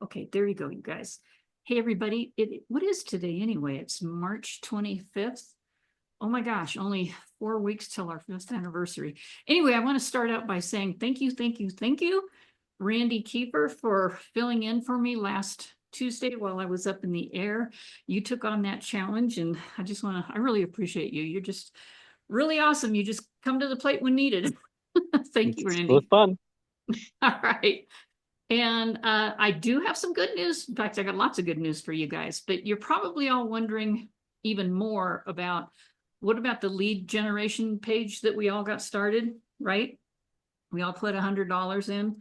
Okay, there you go, you guys. Hey, everybody. What is today anyway? It's March 25th. Oh my gosh, only 4 weeks till our 5th anniversary. Anyway, I want to start out by saying thank you, thank you, thank you, Randy Kiefer, for filling in for me last Tuesday while I was up in the air. You took on that challenge, and I really appreciate you. You're just really awesome. You just come to the plate when needed. Thank you, It's really Randy. fun. All right. And I do have some good news. In fact, I got lots of good news for you guys, but you're probably all wondering even more about what about the lead generation page that we all got started, right? We all put $100 in. Yep.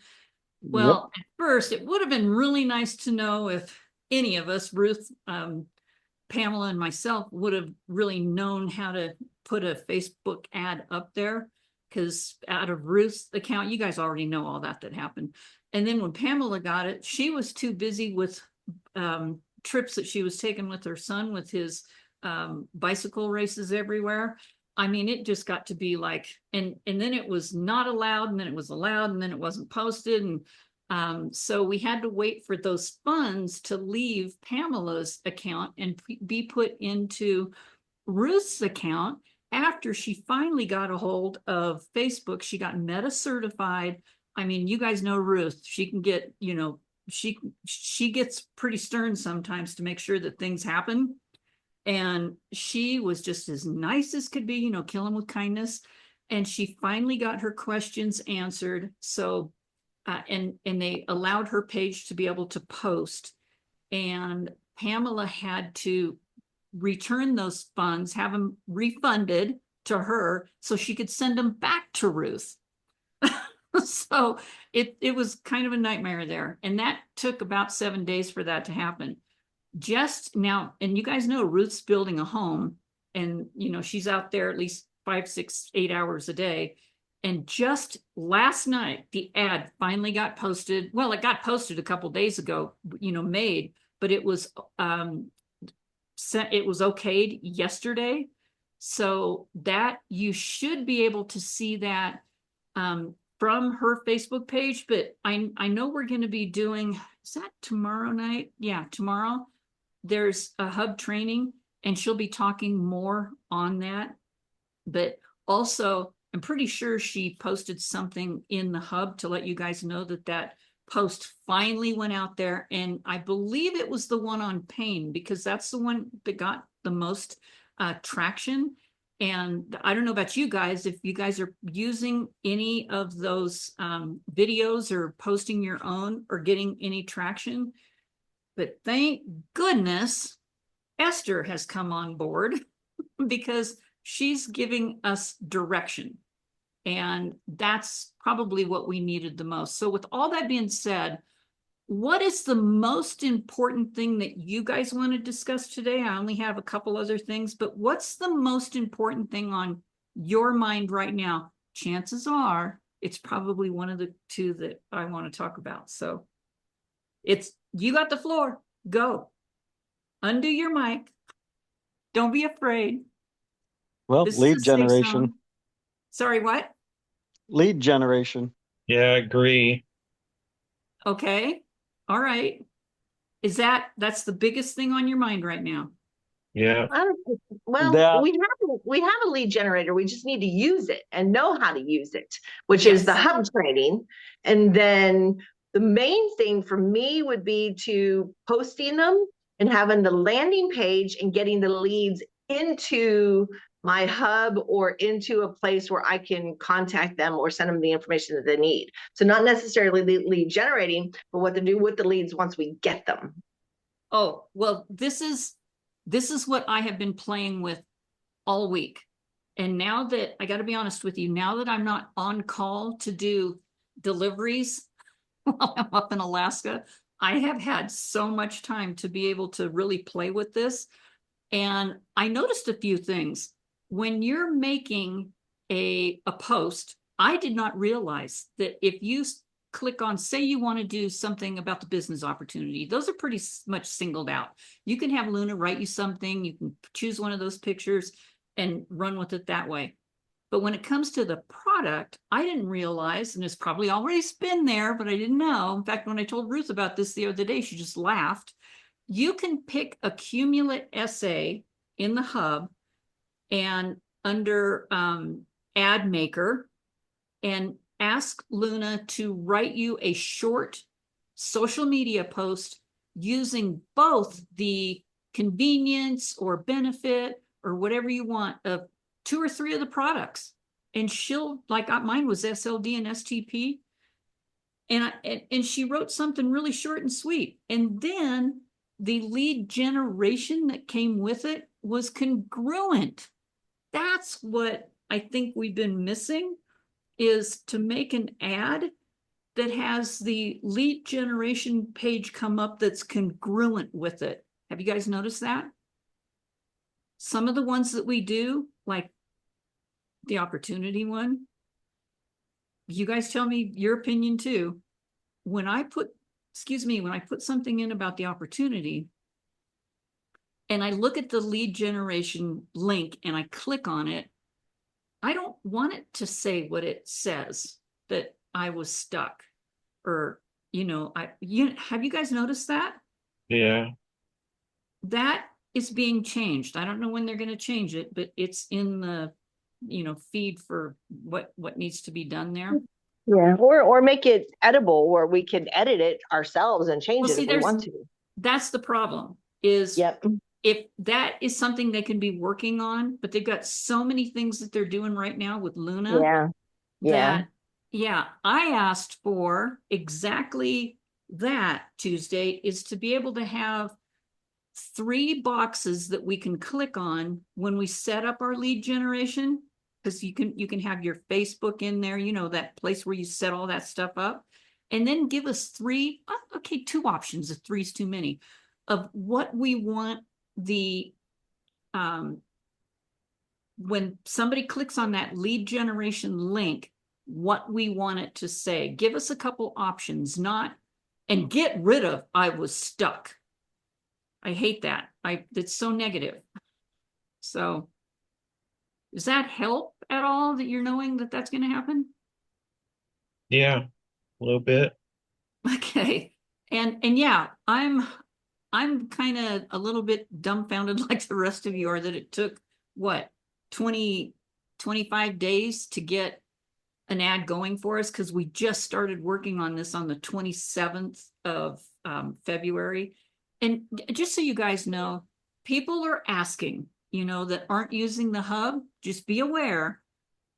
Well, at first, it would have been really nice to know if any of us, Ruth, Pamela, and myself, would have really known how to put a Facebook ad up there. Because out of Ruth's account, you guys already know all that happened. And then when Pamela got it, she was too busy with trips that she was taking with her son with his bicycle races everywhere. I mean, it just got to be like, and then it was not allowed, and then it was allowed, and then it wasn't posted. And so we had to wait for those funds to leave Pamela's account and be put into Ruth's account. After she finally got a hold of Facebook, she got meta certified. I mean, you guys know Ruth. She can get, she gets pretty stern sometimes to make sure that things happen. And she was just as nice as could be, kill them with kindness. And she finally got her questions answered. So, and they allowed her page to be able to post. And Pamela had to return those funds, have them refunded to her so she could send them back to Ruth. So it was kind of a nightmare there. And that took about 7 days for that to happen. Just now, and you guys know Ruth's building a home, and she's out there at least 5, 6, 8 hours a day. And just last night, the ad finally got posted. Well, it got posted a couple days ago, made, but it was okayed yesterday. So that you should be able to see that from her Facebook page. But I know we're going to be doing, is that tomorrow night? Yeah, tomorrow. There's a hub training, and she'll be talking more on that. But also, I'm pretty sure she posted something in the hub to let you guys know that post finally went out there. And I believe it was the one on pain, because that's the one that got the most traction. And I don't know about you guys, if you guys are using any of those videos or posting your own or getting any traction. But thank goodness Esther has come on board because she's giving us direction. And that's probably what we needed the most. So with all that being said, what is the most important thing that you guys want to discuss today? I only have a couple other things, but what's the most important thing on your mind right now? Chances are it's probably one of the two that I want to talk about. So you got the floor. Go. Undo your mic. Don't be afraid. Well, This is a lead safe generation. zone. Sorry, what? Lead generation. Yeah, I agree. Okay. All right. That's the biggest thing on your mind right now? Yeah. Well, That we have a lead generator. We just need to use it and know how to use it, which is the Yes. hub training. And then the main thing for me would be to posting them and having the landing page and getting the leads into my hub or into a place where I can contact them or send them the information that they need. So not necessarily lead generating, but what to do with the leads once we get them. Oh, well, this is what I have been playing with all week. And now that I got to be honest with you, now that I'm not on call to do deliveries while I'm up in Alaska, I have had so much time to be able to really play with this. And I noticed a few things. When you're making a post, I did not realize that if you click on, say you want to do something about the business opportunity, those are pretty much singled out. You can have Luna write you something, you can choose one of those pictures and run with it that way. But when it comes to the product, I didn't realize, and it's probably already been there, but I didn't know. In fact, when I told Ruth about this the other day, she just laughed. You can pick a Cumulate essay in the hub and under ad maker and ask Luna to write you a short social media post using both the convenience or benefit or whatever you want of 2 or 3 of the products. And she'll, like mine was SLD and STP. And she wrote something really short and sweet. And then the lead generation that came with it was congruent. That's what I think we've been missing, is to make an ad that has the lead generation page come up that's congruent with it. Have you guys noticed that? Some of the ones that we do, like the opportunity one, you guys tell me your opinion too. When I put something in about the opportunity and I look at the lead generation link and I click on it, I don't want it to say what it says, that I was stuck, or, have you guys noticed that? Yeah. That is being changed. I don't know when they're going to change it, but it's in the, feed for what needs to be done there. Yeah, or make it editable where we can edit it ourselves and change Well, it if we want to. That's the problem, is Yep. if that is something they can be working on, but they've got so many things that they're doing right now with Luna. Yeah. Yeah. Yeah, I asked for exactly that Tuesday, is to be able to have 3 boxes that we can click on when we set up our lead generation, because you can have your Facebook in there, that place where you set all that stuff up, and then give us 2 options, if 3 is too many, of what we want the when somebody clicks on that lead generation link, what we want it to say. Give us a couple options, and get rid of "I was stuck." I hate that. It's so negative. So does that help at all, that you're knowing that that's going to happen? Yeah. A little bit. Okay. And yeah, I'm kind of a little bit dumbfounded like the rest of you are, that it took what, 25 days to get an ad going for us, because we just started working on this on the 27th of February. And just so you guys know, people are asking, that aren't using the hub, just be aware.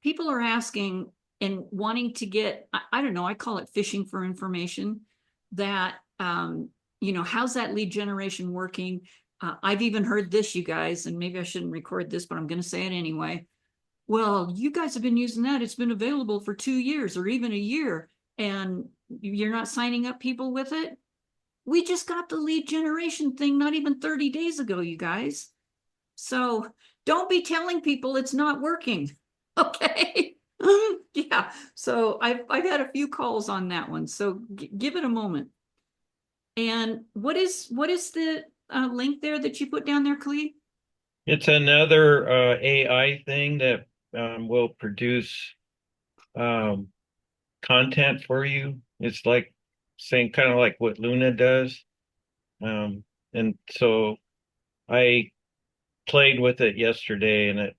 People are asking and wanting to get, I don't know, I call it fishing for information, that, how's that lead generation working? I've even heard this, you guys, and maybe I shouldn't record this, but I'm going to say it anyway. Well, you guys have been using that. It's been available for 2 years or even a year, and you're not signing up people with it. We just got the lead generation thing not even 30 days ago, you guys. So don't be telling people it's not working. Okay. Yeah. So I've had a few calls on that one. So give it a moment. And what is the link there that you put down there, Clee? It's another AI thing that will produce content for you. It's like saying kind of like what Luna does. And so I played with it yesterday, and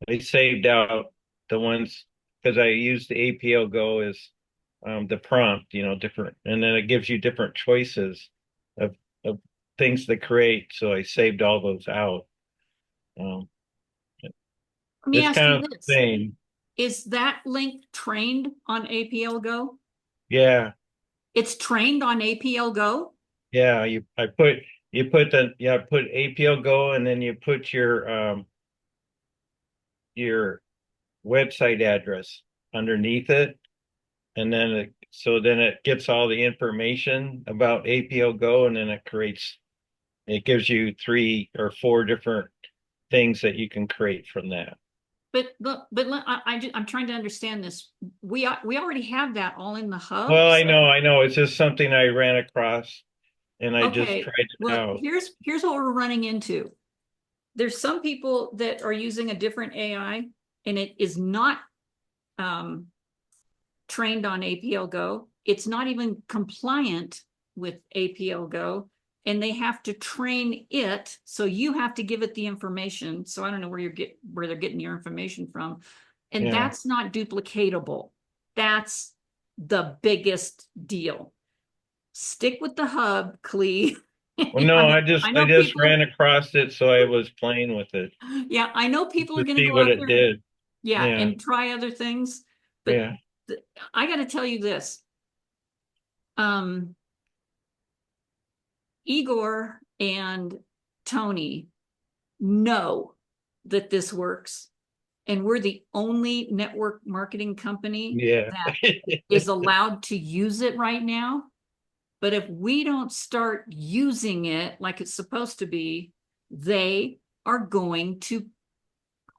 I saved out the ones, because I used the APL Go as the prompt, different, and then it gives you different choices of things to create. So I saved all those out. Um, Let me it's ask kind you of the this. same. Is that link trained on APL Go? Yeah. It's trained on APL Go? Yeah. I put APL Go, and then you put your website address underneath it. And then it gets all the information about APL Go, and then it gives you 3 or 4 different things that you can create from that. But I'm trying to understand this. We already have that all in the hub. Well, I know. It's just something I ran across, and I just Okay. tried it Well, out. here's what we're running into. There's some people that are using a different AI, and it is not trained on APL Go. It's not even compliant with APL Go, and they have to train it. So you have to give it the information. So I don't know where they're getting your information from. And Yeah. that's not duplicatable. That's the biggest deal. Stick with the hub, Clee. Well, no, I just people, ran across it, so I was playing with it yeah, I know people to are going to see go what out it there, did. yeah, Yeah. and try other things. But Yeah. I got to tell you this. Igor and Tony know that this works, and we're the only network marketing company Yeah. that is allowed to use it right now. But if we don't start using it like it's supposed to be, they are going to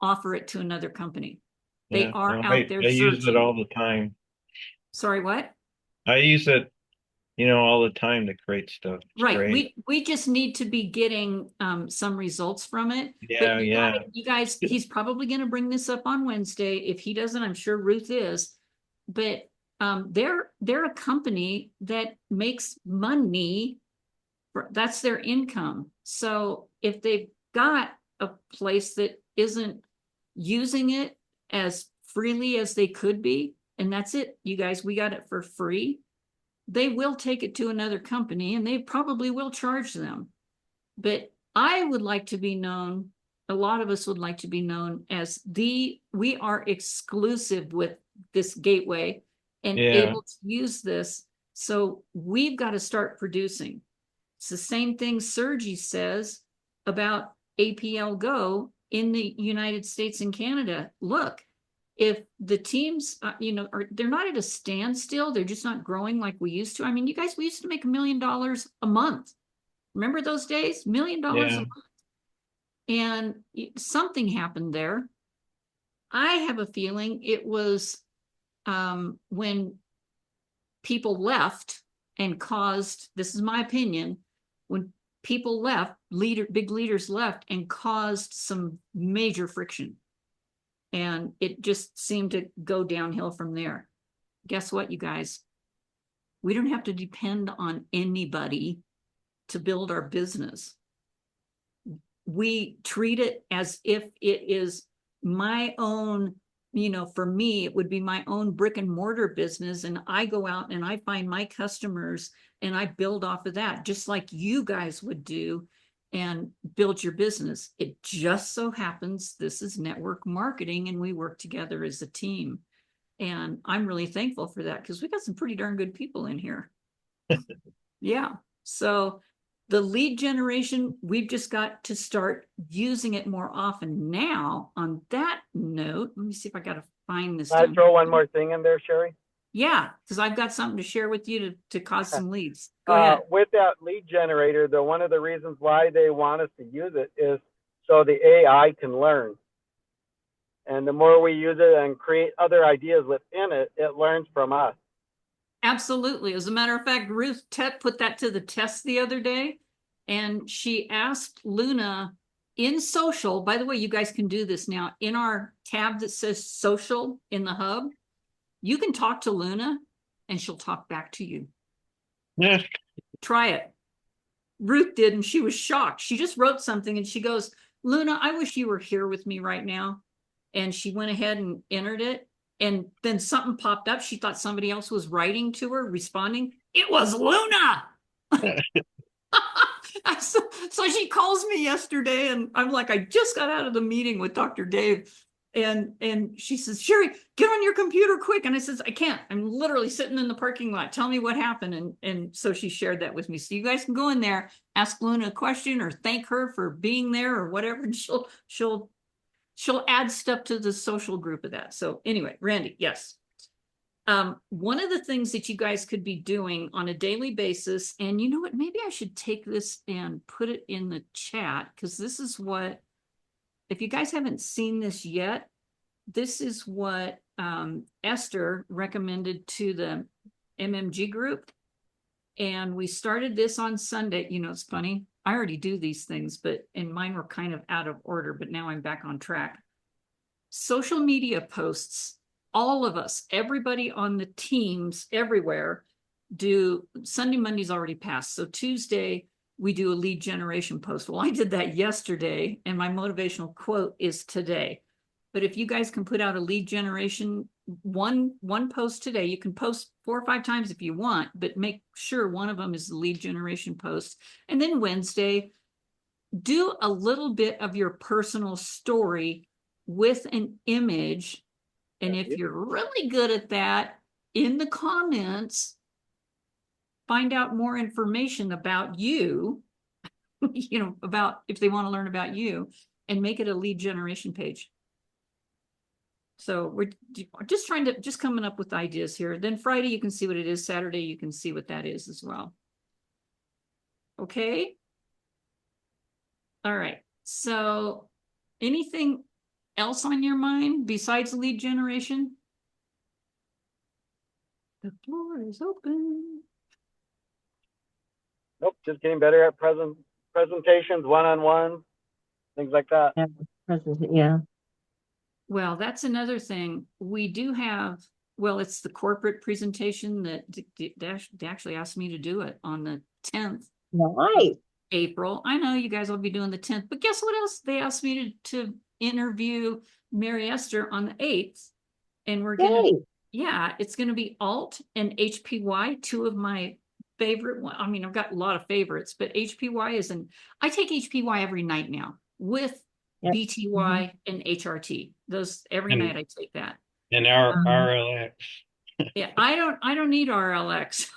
offer it to another company. They Yeah. are No, out there I use it searching. all the time. Sorry, what? I use it, all the time to create stuff. It's Right. great. We just need to be getting some results from it. Yeah, But yeah. you guys, he's probably going to bring this up on Wednesday. If he doesn't, I'm sure Ruth is. But they're a company that makes money. That's their income. So if they've got a place that isn't using it as freely as they could be, and that's it, you guys, we got it for free, they will take it to another company and they probably will charge them. But I would like to be known, a lot of us would like to be known as we are exclusive with this gateway and Yeah. able to use this. So we've got to start producing. It's the same thing Sergi says about APL Go in the United States and Canada. Look, if the teams, they're not at a standstill, they're just not growing like we used to. I mean, you guys, we used to make $1 million a month. Remember those days? $1 million a Yeah. month. And something happened there. I have a feeling it was when people left and caused, this is my opinion, when people left, big leaders left and caused some major friction. And it just seemed to go downhill from there. Guess what, you guys? We don't have to depend on anybody to build our business. We treat it as if it is my own, for me, it would be my own brick and mortar business. And I go out and I find my customers and I build off of that, just like you guys would do and build your business. It just so happens this is network marketing and we work together as a team. And I'm really thankful for that because we got some pretty darn good people in here. Yeah. So the lead generation, we've just got to start using it more often. Now, on that note, let me see if I got to find this. Can I throw one more thing in there, Sherry? Yeah, because I've got something to share with you to cause some leads. Go ahead. With that lead generator, one of the reasons why they want us to use it is so the AI can learn. And the more we use it and create other ideas within it, it learns from us. Absolutely. As a matter of fact, Ruth put that to the test the other day, and she asked Luna in social. By the way, you guys can do this now in our tab that says social in the hub. You can talk to Luna and she'll talk back to you. Yeah. Try it. Ruth did, and she was shocked. She just wrote something and she goes, Luna, I wish you were here with me right now. And she went ahead and entered it. And then something popped up. She thought somebody else was writing to her, responding. It was Luna. So she calls me yesterday and I'm like, I just got out of the meeting with Dr. Dave. And she says, Sherry, get on your computer quick. And I says, I can't. I'm literally sitting in the parking lot. Tell me what happened. And so she shared that with me. So you guys can go in there, ask Luna a question or thank her for being there or whatever. And she'll add stuff to the social group of that. So anyway, Randy, yes. One of the things that you guys could be doing on a daily basis, and you know what, maybe I should take this and put it in the chat, because this is what, if you guys haven't seen this yet, this is what Esther recommended to the MMG group. And we started this on Sunday. It's funny. I already do these things, and mine were kind of out of order, but now I'm back on track. social media posts, all of us, everybody on the teams everywhere do Sunday, Monday's already passed. So Tuesday, we do a lead generation post. Well, I did that yesterday, and my motivational quote is today. But if you guys can put out a lead generation, one post today, you can post 4 or 5 times if you want, but make sure one of them is the lead generation post. And then Wednesday, do a little bit of your personal story with an image. And if you're really good at that, in the comments, find out more information about you, you know, about if they want to learn about you, and make it a lead generation page. So we're just trying to, just coming up with ideas here. Then Friday, you can see what it is. Saturday, you can see what that is as well. Okay. All right. So anything else on your mind besides lead generation? The floor is open. Nope, just getting better at presentations, one-on-one, things like that. Yeah. Well, that's another thing. We do have, well, it's the corporate presentation that they actually asked me to do it on the 10th Nice. of April. I know you guys will be doing the 10th, but guess what else? They asked me to interview Mary Esther on the 8th. And we're going to, yeah, it's going to be Alt and HPY, 2 of my favorite one. I mean, I've got a lot of favorites, but HPY is I take HPY every night now with BTY and HRT. Those every night I take that. And our RLX. Yeah, I don't need RLX.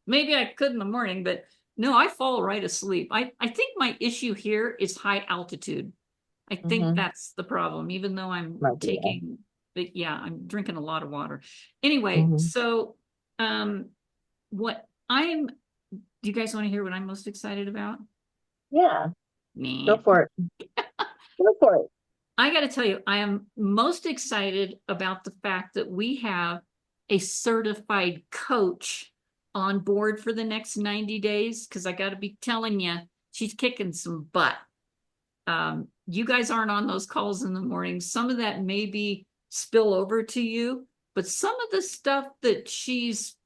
Maybe I could in the morning, but no, I fall right asleep. I think my issue here is high altitude. I think that's the problem, even though I'm taking, but yeah, I'm drinking a lot of water. Anyway, so what do you guys want to hear what I'm most excited about? Yeah. Me. Go for it. Go for it. I got to tell you, I am most excited about the fact that we have a certified coach on board for the next 90 days, because I got to be telling you, she's kicking some butt. You guys aren't on those calls in the morning. Some of that maybe spill over to you, but some of the stuff that she's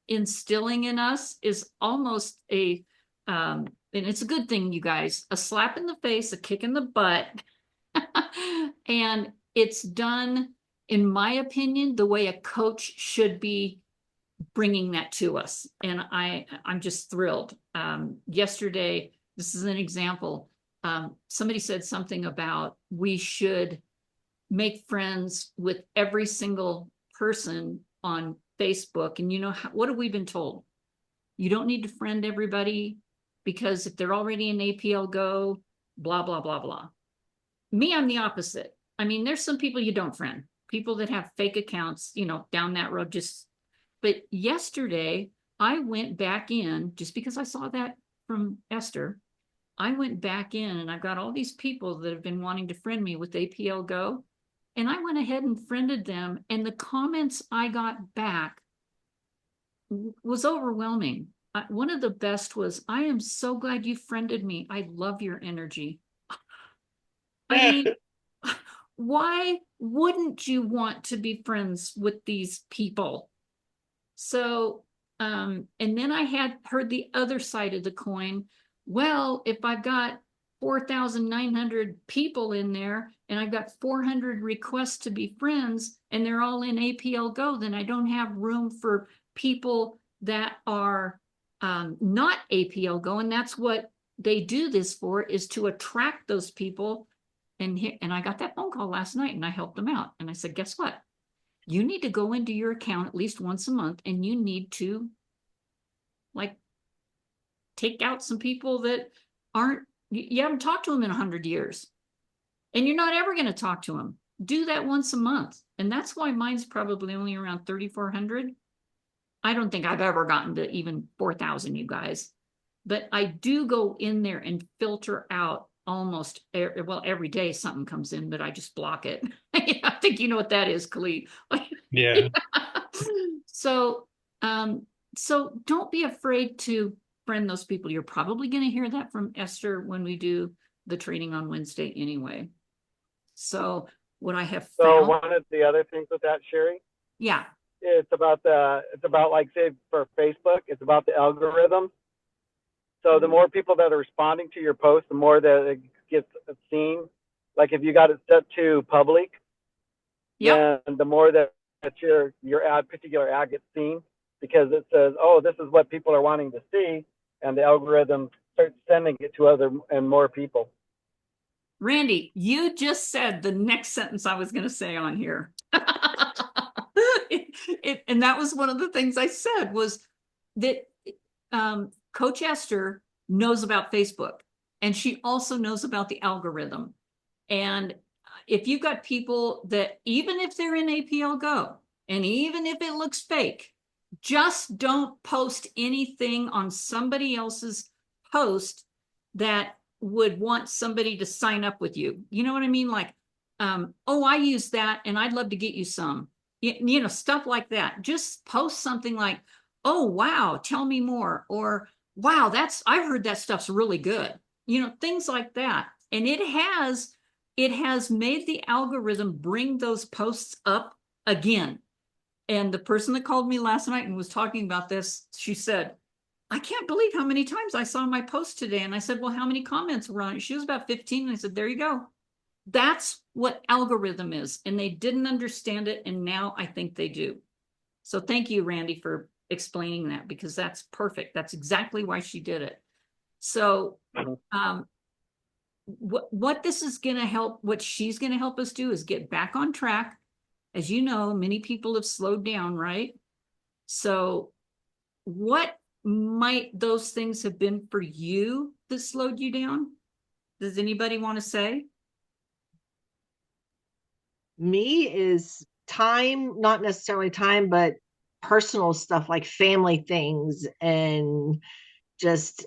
instilling in us is almost and it's a good thing, you guys, a slap in the face, a kick in the butt. And it's done, in my opinion, the way a coach should be bringing that to us. And I'm just thrilled. Yesterday, this is an example. Somebody said something about we should make friends with every single person on Facebook. And you know, what have we been told? You don't need to friend everybody, because if they're already in APL Go, blah, blah, blah, blah. Me, I'm the opposite. I mean, there's some people you don't friend, people that have fake accounts, you know, down that road. But yesterday I went back in, just because I saw that from Esther. I went back in and I've got all these people that have been wanting to friend me with APL Go. And I went ahead and friended them. And the comments I got back was overwhelming. One of the best was, "I am so glad you friended me. I love your energy." I mean, why wouldn't you want to be friends with these people? So, and then I had heard the other side of the coin. Well, if I've got 4,900 people in there and I've got 400 requests to be friends and they're all in APL Go, then I don't have room for people that are not APL Go. And that's what they do this for, is to attract those people. And I got that phone call last night and I helped them out. And I said, guess what? You need to go into your account at least once a month and you need to like take out some people that you haven't talked to them in 100 years. And you're not ever going to talk to them. Do that once a month. And that's why mine's probably only around 3,400. I don't think I've ever gotten to even 4,000, you guys. But I do go in there and filter out almost, well, every day something comes in, but I just block it. I think you know what that is, Khalid. Yeah. So don't be afraid to friend those people. You're probably going to hear that from Esther when we do the training on Wednesday anyway. So what I have So found. one of the other things with that, Sherry, Yeah. it's about like, say, for Facebook, it's about the algorithm. So the more people that are responding to your post, the more that it gets seen. Like if you got it set to public, Yep. then the more that your particular ad gets seen, because it says, oh, this is what people are wanting to see, and the algorithm starts sending it to other and more people. Randy, you just said the next sentence I was going to say on here. And that was one of the things I said was that Coach Esther knows about Facebook, and she also knows about the algorithm. And if you've got people that, even if they're in APL Go, and even if it looks fake, just don't post anything on somebody else's post that would want somebody to sign up with you. You know what I mean? Like, oh, I use that and I'd love to get you some, you know, stuff like that. Just post something like, oh, wow, tell me more. Or, wow, I've heard that stuff's really good. You know, things like that. And it has made the algorithm bring those posts up again. And the person that called me last night and was talking about this, she said, I can't believe how many times I saw my post today. And I said, well, how many comments were on it? She was about 15. And I said, there you go. That's what algorithm is. And they didn't understand it. And now I think they do. So thank you, Randy, for explaining that, because that's perfect. That's exactly why she did it. So what this is going to help, what she's going to help us do is get back on track. As you know, many people have slowed down, right? So what might those things have been for you that slowed you down? Does anybody want to say? Me is time, not necessarily time, but personal stuff like family things and just,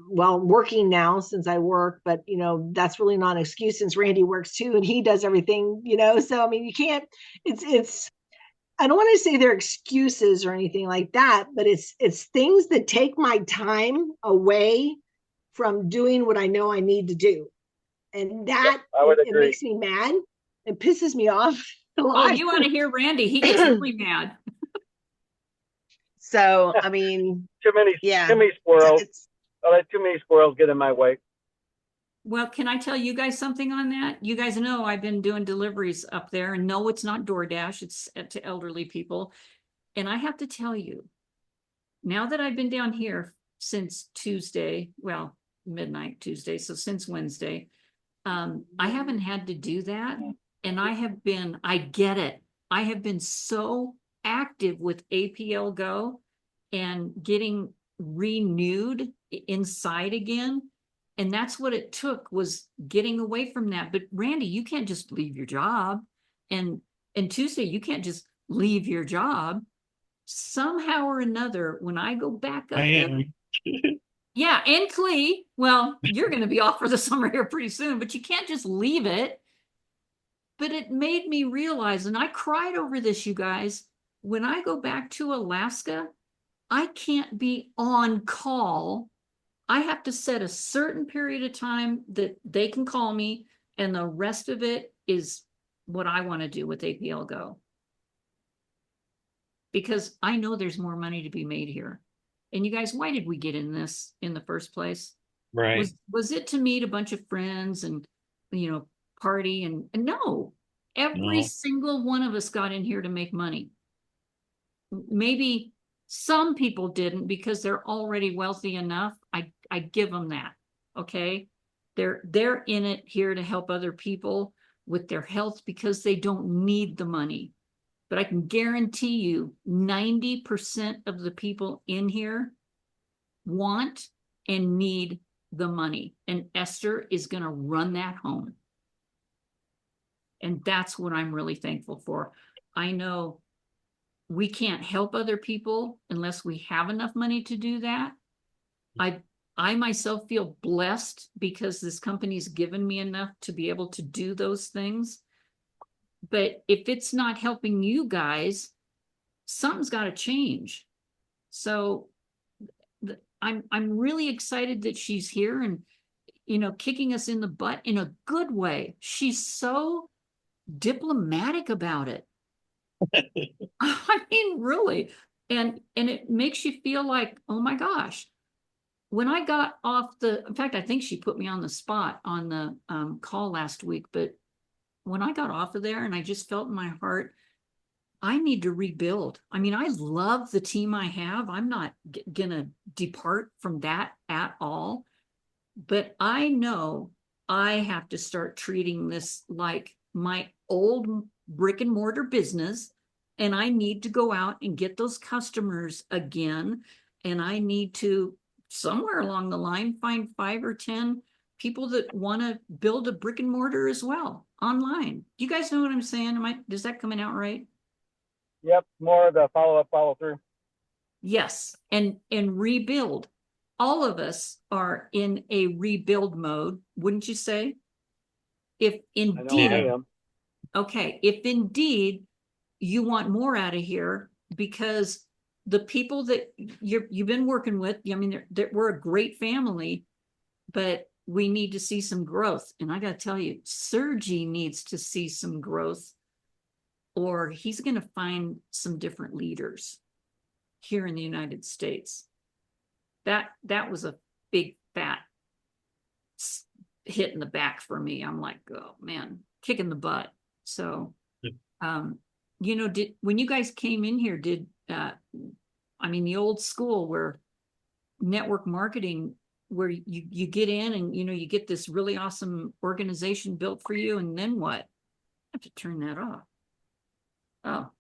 well, working now since I work, but that's really not an excuse since Randy works too and he does everything. So I mean, you can't, it's I don't want to say they're excuses or anything like that, but it's things that take my time away from doing what I know I need to do. And that I would it agree. makes me mad. It pisses me off a Oh, lot. you want to hear Randy? He gets really mad. So, I mean, Too many yeah, squirrels. it's I let too many squirrels get in my way. Well, can I tell you guys something on that? You guys know I've been doing deliveries up there, and no, it's not DoorDash, it's to elderly people. And I have to tell you, now that I've been down here since Tuesday, well, midnight Tuesday, so since Wednesday, I haven't had to do that. And I get it. I have been so active with APL Go and getting renewed inside again. And that's what it took, was getting away from that. But Randy, you can't just leave your job. And Tuesday, you can't just leave your job. Somehow or another, when I go back up I there, am. yeah, and Clee, well, you're going to be off for the summer here pretty soon, but you can't just leave it. But it made me realize, and I cried over this, you guys, when I go back to Alaska, I can't be on call. I have to set a certain period of time that they can call me, and the rest of it is what I want to do with APL Go. Because I know there's more money to be made here. And you guys, why did we get in this in the first place? Right. Was it to meet a bunch of friends and party? And no, every No. single one of us got in here to make money. Maybe some people didn't because they're already wealthy enough. I give them that. Okay. They're in it here to help other people with their health because they don't need the money. But I can guarantee you 90% of the people in here want and need the money. And Esther is going to run that home. And that's what I'm really thankful for. I know we can't help other people unless we have enough money to do that. I myself feel blessed because this company's given me enough to be able to do those things. But if it's not helping you guys, something's got to change. So I'm really excited that she's here and kicking us in the butt in a good way. She's so diplomatic about it. I mean, really. And it makes you feel like, oh my gosh. When I got off in fact, I think she put me on the spot on the call last week, but when I got off of there and I just felt in my heart, I need to rebuild. I mean, I love the team I have. I'm not gonna depart from that at all. But I know I have to start treating this like my old brick and mortar business. And I need to go out and get those customers again. And I need to, somewhere along the line, find 5 or 10 people that want to build a brick and mortar as well online. Do you guys know what I'm saying? Is that coming out right? Yep, more of the follow-up, follow-through. Yes, and rebuild. All of us are in a rebuild mode, wouldn't you say? If I know I indeed, am. okay, if indeed you want more out of here, because the people that you've been working with, I mean, we're a great family, but we need to see some growth. And I got to tell you, Sergi needs to see some growth, or he's going to find some different leaders here in the United States. That was a big fat hit in the back for me. I'm like, oh man, kick in the butt. So, you know, when you guys came in here, I mean, the old school where network marketing, where you get in and, you know, you get this really awesome organization built for you. And then what? I have to turn that off. Oh,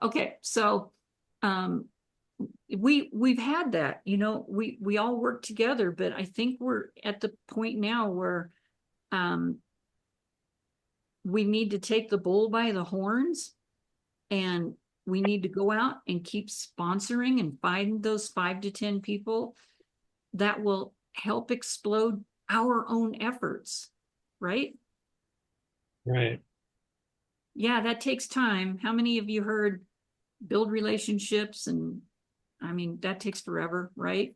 okay. So, we've had that, you know, we all work together, but I think we're at the point now where we need to take the bull by the horns, and we need to go out and keep sponsoring and find those 5 to 10 people that will help explode our own efforts, right? Right. Yeah, that takes time. How many of you heard build relationships? And I mean, that takes forever, right?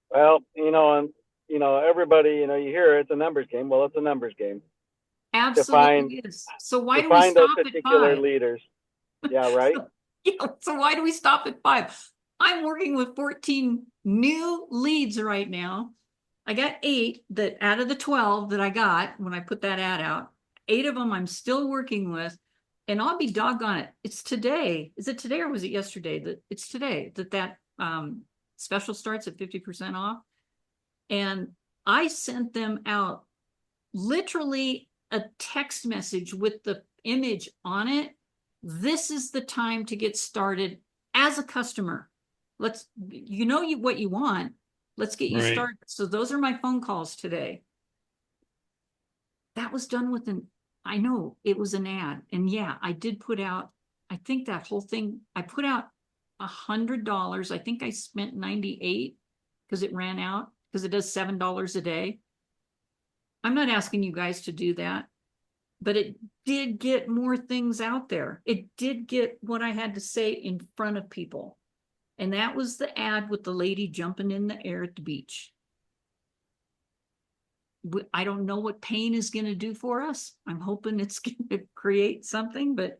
Well, you know, and you know, everybody, you know, you hear it's a numbers game. Well, it's a numbers game. Absolutely is. So why To do we find those stop at particular 5? leaders. Yeah, right. Yeah, so why do we stop at 5? I'm working with 14 new leads right now. I got 8 that out of the 12 that I got when I put that ad out, 8 of them I'm still working with. And I'll be doggone it. It's today. Is it today or was it yesterday? It's today that special starts at 50% off. And I sent them out literally a text message with the image on it. This is the time to get started as a customer. What you want. Let's get you started. So those are my phone calls today. That was done I know it was an ad. And yeah, I did put out, I think that whole thing, I put out $100. I think I spent 98 because it ran out, because it does $7 a day. I'm not asking you guys to do that, but it did get more things out there. It did get what I had to say in front of people. And that was the ad with the lady jumping in the air at the beach. I don't know what pain is going to do for us. I'm hoping it's going to create something, but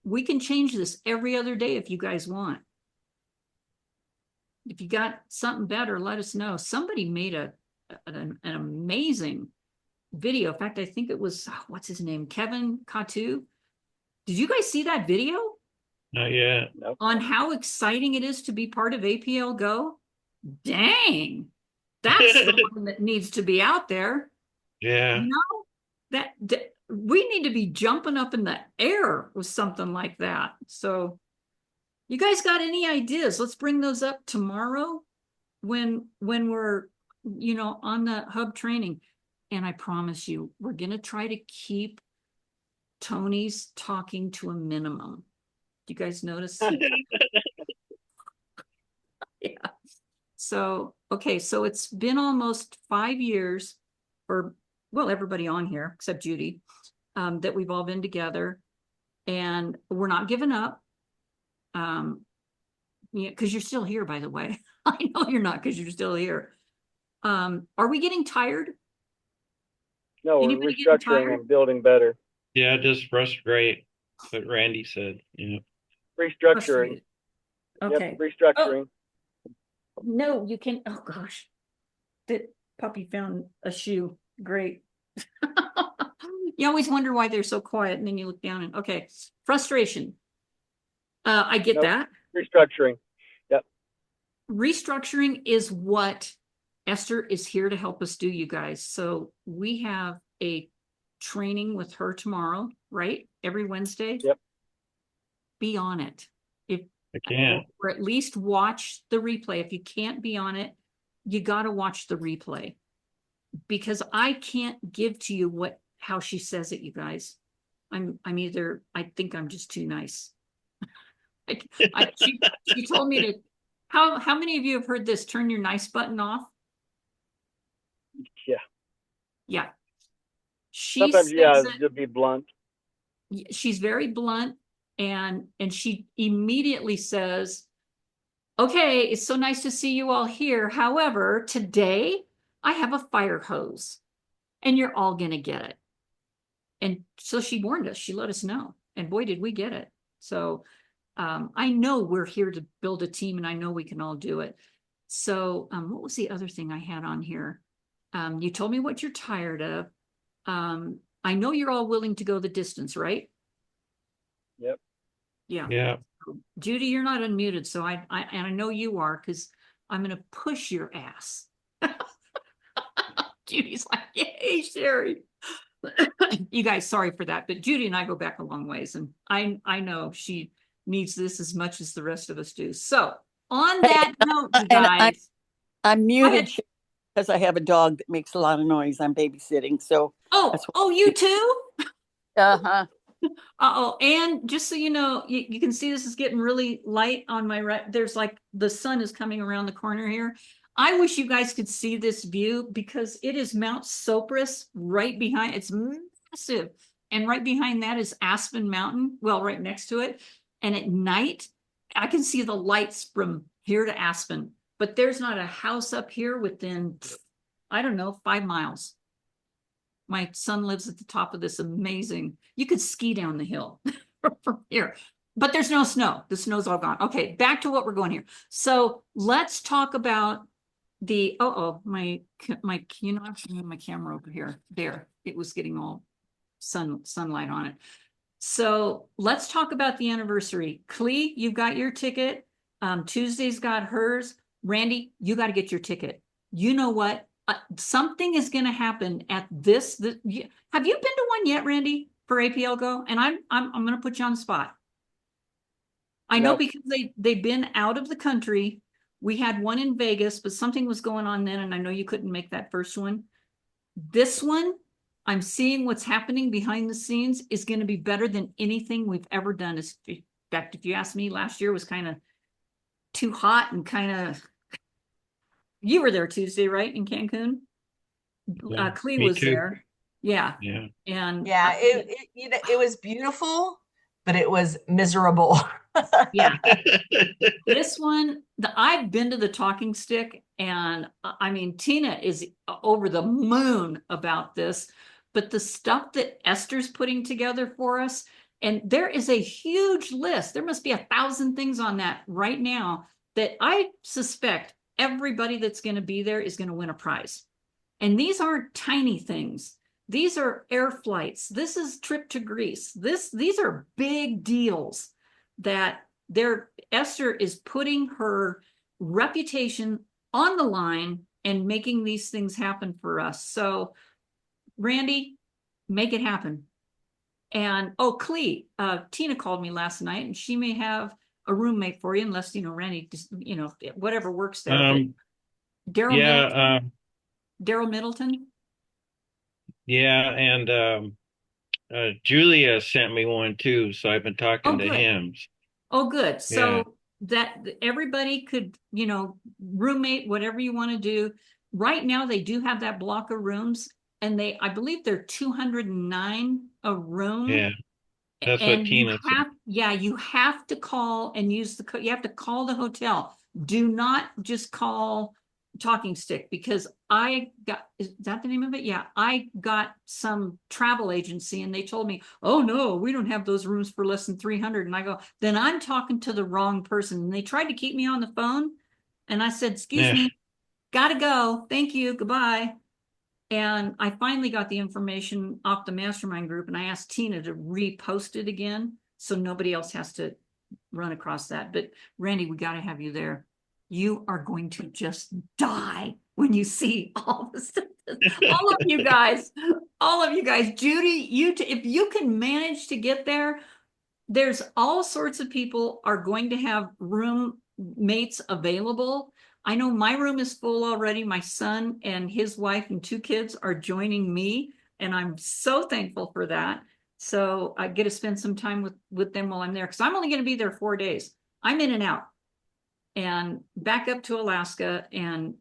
we can change this every other day if you guys want. If you got something better, let us know. Somebody made an amazing video. In fact, I think it was, what's his name? Kevin Katu. Did you guys see that video? Not yet. Nope. On how exciting it is to be part of APL Go? Dang. That's the one that needs to be out there. Yeah. You know, that we need to be jumping up in the air with something like that. So you guys got any ideas? Let's bring those up tomorrow when we're, you know, on the hub training. And I promise you, we're going to try to keep Tony's talking to a minimum. Do you guys notice? Yeah. So, okay. So it's been almost 5 years, or well, everybody on here except Judy, that we've all been together, and we're not giving up. Yeah, because you're still here, by the way. I know you're not, because you're still here. Are we getting tired? No, we're Anybody getting restructuring tired? and building better. Yeah, just frustrate. What Randy said. Yeah. Restructuring. Frustrated. Yep, Okay. Oh, restructuring. no, you can, oh gosh. The puppy found a shoe. Great. You always wonder why they're so quiet, and then you look down and, okay, frustration. I get Nope. that. Restructuring. Yep. Restructuring is what Esther is here to help us do, you guys. So we have a training with her tomorrow, right? Every Wednesday. Yep. Be on it. If I can't. or at least watch the replay. If you can't be on it, you got to watch the replay, because I can't give to you how she says it, you guys. I think I'm just too nice. She told me to, how many of you have heard this? Turn your nice button off. Yeah. Yeah. She Sometimes, says yeah, it, to be blunt. she's very blunt, and she immediately says, okay, it's so nice to see you all here. However, today I have a fire hose and you're all going to get it. And so she warned us, she let us know. And boy, did we get it. So I know we're here to build a team, and I know we can all do it. So what was the other thing I had on here? You told me what you're tired of. I know you're all willing to go the distance, right? Yep. Yeah. Yeah. Judy, you're not unmuted, so and I know you are, because I'm going to push your ass. Judy's like, yay, Sherry. You guys, sorry for that, but Judy and I go back a long ways, and I know she needs this as much as the rest of us do. So on that note, you And guys, I'm go muted ahead. because I have a dog that makes a lot of noise. I'm babysitting, so that's Oh, you too? uh-huh. Uh-oh, and just so you know, you can see this is getting really light on my right. There's like the sun is coming around the corner here. I wish you guys could see this view, because it is Mount Sopris right behind. It's massive. And right behind that is Aspen Mountain, well, right next to it. And at night, I can see the lights from here to Aspen, but there's not a house up here within, I don't know, 5 miles. My son lives at the top of this amazing, you could ski down the hill from here, but there's no snow. The snow's all gone. Okay, back to what we're going here. So let's talk about the, my, you know, I'm moving my camera over here. There, it was getting all sunlight on it. So let's talk about the anniversary. Clee, you've got your ticket. Tuesday's got hers. Randy, you got to get your ticket. You know what? Something is going to happen at this. Have you been to one yet, Randy, for APL Go? And I'm going to put you on the spot. I know, No. because they've been out of the country. We had one in Vegas, but something was going on then, and I know you couldn't make that first one. This one, I'm seeing what's happening behind the scenes is going to be better than anything we've ever done. In fact, if you ask me, last year was kind of too hot and kind of. You were there Tuesday, right, in Cancun? Yeah. Clee Me was too. there. Yeah. Yeah. And Yeah, it was beautiful, but it was miserable. yeah, this one, I've been to the Talking Stick, and I mean, Tina is over the moon about this, but the stuff that Esther's putting together for us, and there is a huge list. There must be 1,000 things on that right now that I suspect everybody that's going to be there is going to win a prize. And these aren't tiny things. These are air flights. This is trip to Greece. These are big deals that Esther is putting her reputation on the line and making these things happen for us. So Randy, make it happen. And Clee, Tina called me last night, and she may have a roommate for you, unless, Randy, just, whatever works there. Daryl Yeah. Middleton. Yeah. And Julia sent me one too, so I've been talking to Good. him. Oh, good. So Yeah. that everybody could, roommate, whatever you want to do. Right now, they do have that block of rooms, and I believe they're 209 a room. Yeah. That's what And Tina said. you have to call and use you have to call the hotel. Do not just call talking stick, because I got, is that the name of it? Yeah, I got some travel agency and they told me, oh no, we don't have those rooms for less than 300. And I go, then I'm talking to the wrong person. And they tried to keep me on the phone. And I said, excuse Yeah. me, gotta go. Thank you. Goodbye. And I finally got the information off the mastermind group and I asked Tina to repost it again so nobody else has to run across that. But Randy, we got to have you there. You are going to just die when you see all the stuff. All of you guys, Judy, if you can manage to get there, there's all sorts of people are going to have roommates available. I know my room is full already. My son and his wife and 2 kids are joining me, and I'm so thankful for that. So I get to spend some time with them while I'm there, because I'm only going to be there 4 days. I'm in and out and back up to Alaska and,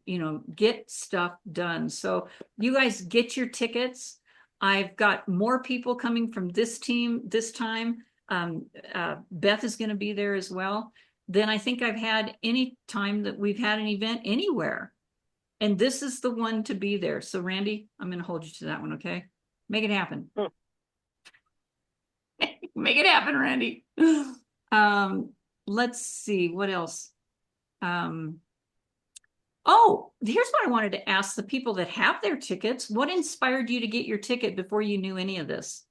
get stuff done. So you guys get your tickets. I've got more people coming from this team this time. Beth is going to be there as well. Than I think I've had any time that we've had an event anywhere. And this is the one to be there. So Randy, I'm going to hold you to that one. Okay. Make it happen. Make it happen, Randy. Let's see what else. Oh, here's what I wanted to ask the people that have their tickets. What inspired you to get your ticket before you knew any of this?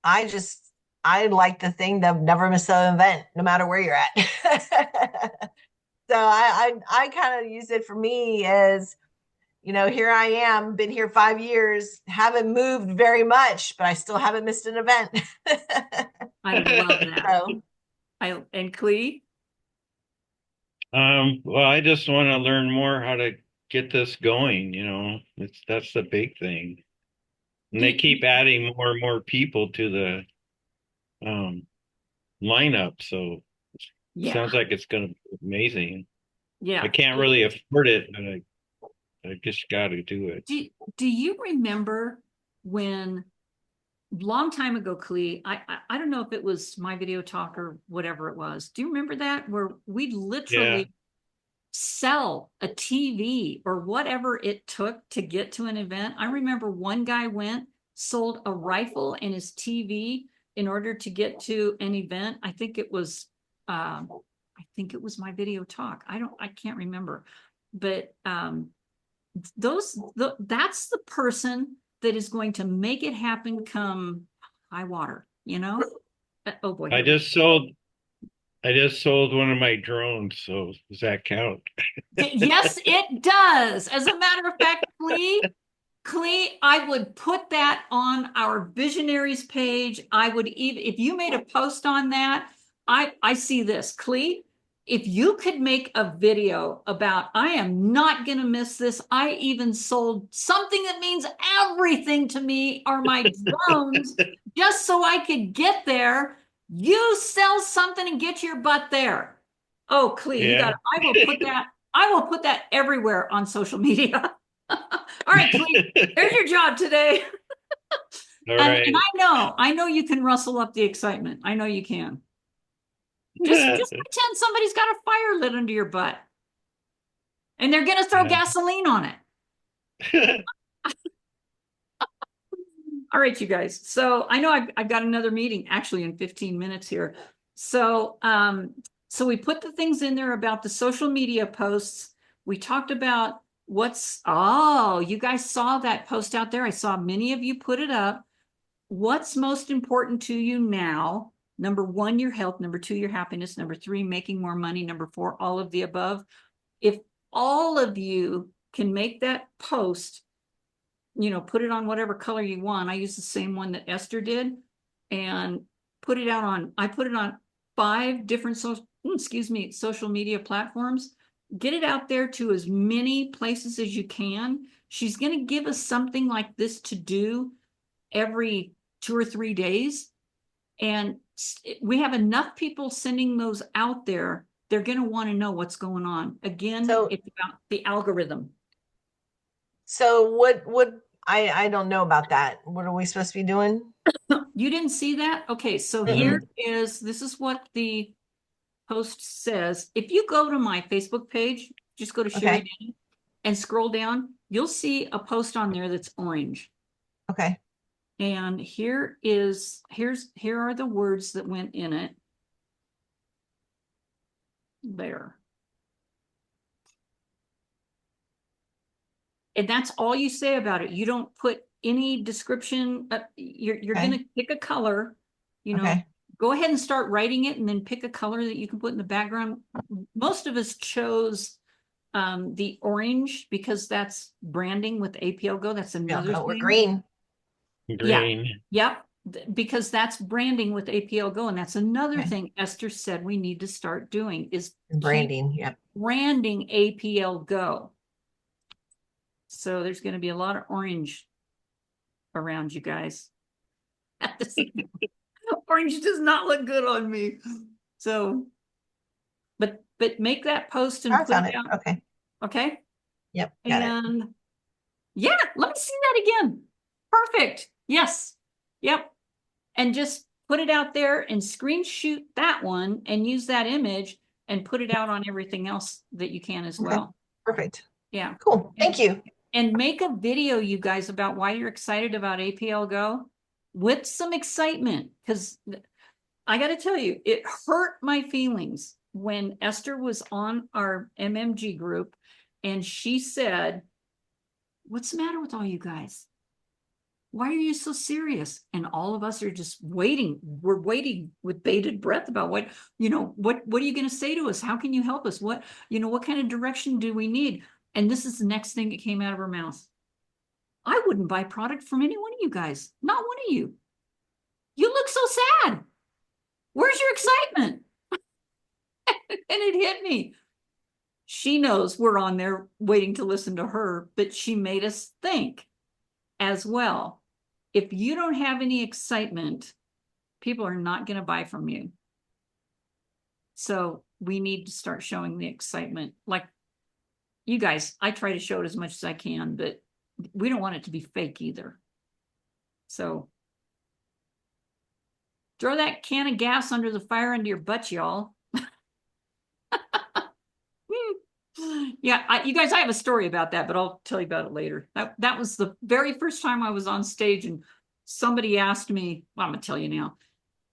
I like the thing that never miss an event, no matter where you're at. So I kind of use it for me as, here I am, been here 5 years, haven't moved very much, but I still haven't missed an event. I love that. So, and Clee? Well, I just want to learn more how to get this going, that's the big thing. And they keep adding more and more people to the lineup, so Yeah. sounds like it's going to be amazing. Yeah. I can't really afford it, but I just got to do it. Do you remember when long time ago, Clee, I don't know if it was My Video Talk or whatever it was. Do you remember that? Where we'd literally sell a TV or whatever it took to get to an event. I remember one guy sold a rifle and his TV in order to get to an event. I think it was My Video Talk. I can't remember, but that's the person that is going to make it happen come high water, Oh boy. I just sold one of my drones, so does that count? Yes, it does. As a matter of fact, Clee, I would put that on our visionaries page. I would even, if you made a post on that, I see this. Clee, if you could make a video about, I am not going to miss this. I even sold something that means everything to me are my drones, just so I could get there. You sell something and get your butt there. Oh, Clee, I will put that everywhere on social media. All right, Clee, there's your job today. All right. And I know you can rustle up the excitement. I know you can. Just pretend somebody's got a fire lit under your butt. And they're gonna throw gasoline on it. All right, you guys. So I know I've got another meeting actually in 15 minutes here. So we put the things in there about the social media posts. We talked about you guys saw that post out there. I saw many of you put it up. What's most important to you now? Number 1, your health. Number 2, your happiness. Number 3, making more money. Number 4, all of the above. If all of you can make that post, put it on whatever color you want. I use the same one that Esther did and I put it on 5 different social media platforms. Get it out there to as many places as you can. She's going to give us something like this to do every 2 or 3 days. And we have enough people sending those out there. They're going to want to know what's going on. Again, it's about the algorithm. So what I don't know about that. What are we supposed to be doing? You didn't see that? Okay, so this is what the post says, if you go to my Facebook page, just go to Sherry Okay. Denny and scroll down, you'll see a post on there that's orange. Okay. And here are the words that went in it. There. And that's all you say about it. You don't put any description. You're Okay. going to pick a color, you know, Okay. go ahead and start writing it and then pick a color that you can put in the background. Most of us chose the orange because that's branding with APL Go. That's another Or thing. green. Green. Yep. Because that's branding with APL Go. And that's another Okay. thing Esther said we need to start doing is Branding. Yep. branding APL Go. So there's going to be a lot of orange around you guys. Orange does not look good on me. So, but make that post and I put found it it. out. Okay. Okay. Yep. Got it. And yeah, let me see that again. Perfect. Yes. Yep. And just put it out there and screenshot that one and use that image and put it out on everything else that you can as Okay. well. Perfect. Yeah. Cool. Thank you. And make a video, you guys, about why you're excited about APL Go with some excitement. Because I got to tell you, it hurt my feelings when Esther was on our MMG group and she said, what's the matter with all you guys? Why are you so serious? And all of us are just waiting. We're waiting with bated breath about what are you going to say to us? How can you help us? What kind of direction do we need? And this is the next thing that came out of her mouth. I wouldn't buy product from any one of you guys. Not one of you. You look so sad. Where's your excitement? And it hit me. She knows we're on there waiting to listen to her, but she made us think as well. If you don't have any excitement, people are not going to buy from you. So we need to start showing the excitement. Like you guys, I try to show it as much as I can, but we don't want it to be fake either. So throw that can of gas under the fire into your butt, y'all. Yeah, you guys, I have a story about that, but I'll tell you about it later. That was the very first time I was on stage and somebody asked me, well, I'm gonna tell you now.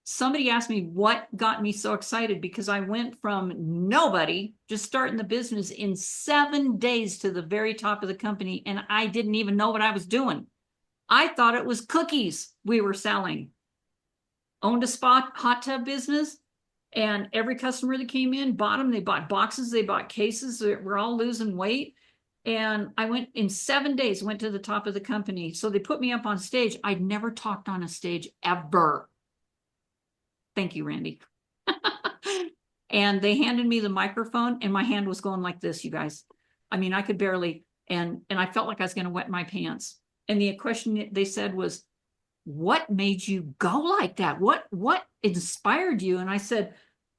Somebody asked me what got me so excited because I went from nobody just starting the business in 7 days to the very top of the company, and I didn't even know what I was doing. I thought it was cookies we were selling. Owned a spot hot tub business, and every customer that came in bought them. They bought boxes, they bought cases. We're all losing weight. And I went in 7 days, went to the top of the company. So they put me up on stage. I'd never talked on a stage ever. Thank you, Randy. And they handed me the microphone and my hand was going like this, you guys. I mean, I could barely, and I felt like I was going to wet my pants. And the question they said was, what made you go like that? What inspired you? And I said,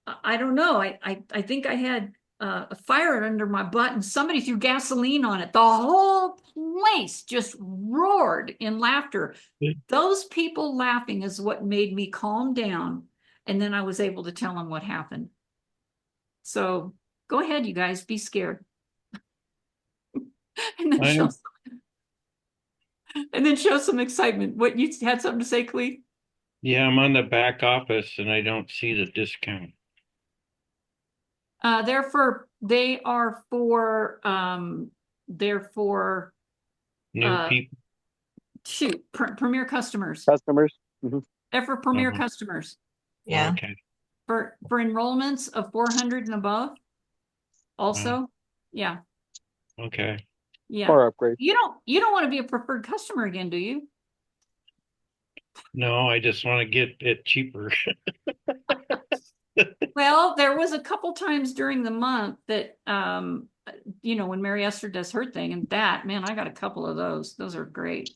I don't know. I think I had a fire under my butt and somebody threw gasoline on it. The whole place just roared in laughter. Those people laughing is what made me calm down. And then I was able to tell them what happened. So go ahead, you guys, be scared. And then show some excitement. What, you had something to say, Clee? Yeah, I'm on the back office and I don't see the discount. They're for New people. premier customers. Customers. Mhm. They're for premier Uh-huh. customers. Yeah. Okay. For enrollments of 400 and above. Also, yeah. Okay. Yeah. Or upgrade. You don't want to be a preferred customer again, do you? No, I just want to get it cheaper. Well, there was a couple times during the month that when Mary Esther does her thing, and that, man, I got a couple of those. Those are great.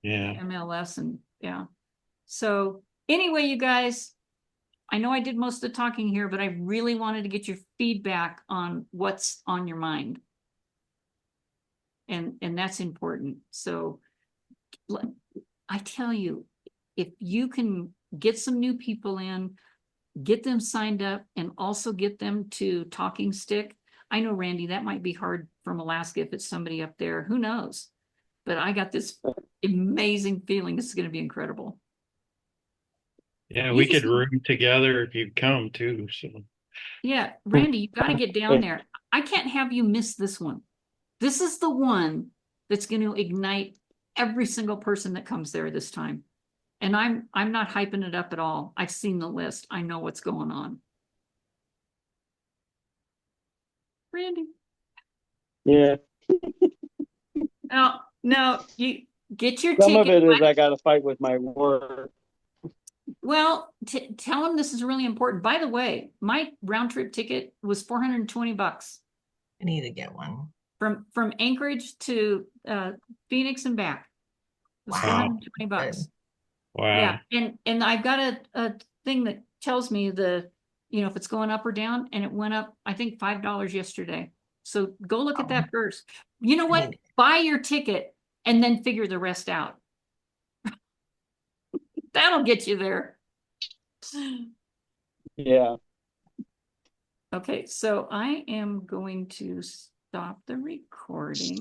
Yeah. MLS and yeah. So anyway, you guys, I know I did most of the talking here, but I really wanted to get your feedback on what's on your mind. And that's important. So I tell you, if you can get some new people in, get them signed up and also get them to Talking Stick. I know, Randy, that might be hard from Alaska if it's somebody up there. Who knows? But I got this amazing feeling this is going to be incredible. Yeah, You we just could room together if you come too. So Yeah, Randy, you got to get down there. I can't have you miss this one. This is the one that's going to ignite every single person that comes there this time. And I'm not hyping it up at all. I've seen the list. I know what's going on. Randy. Yeah. No, you get your Some of ticket. it is I got to fight with my work. Well, tell them this is really important. By the way, my round trip ticket was $420 I need to get one. from Anchorage to Phoenix and back. It was Wow. $420. wow. Yeah, and I've got a thing that tells me if it's going up or down, and it went up, I think $5 yesterday. So go look at that first. You know what? Buy your ticket and then figure the rest out. That'll get you there. Yeah. Okay, so I am going to stop the recording.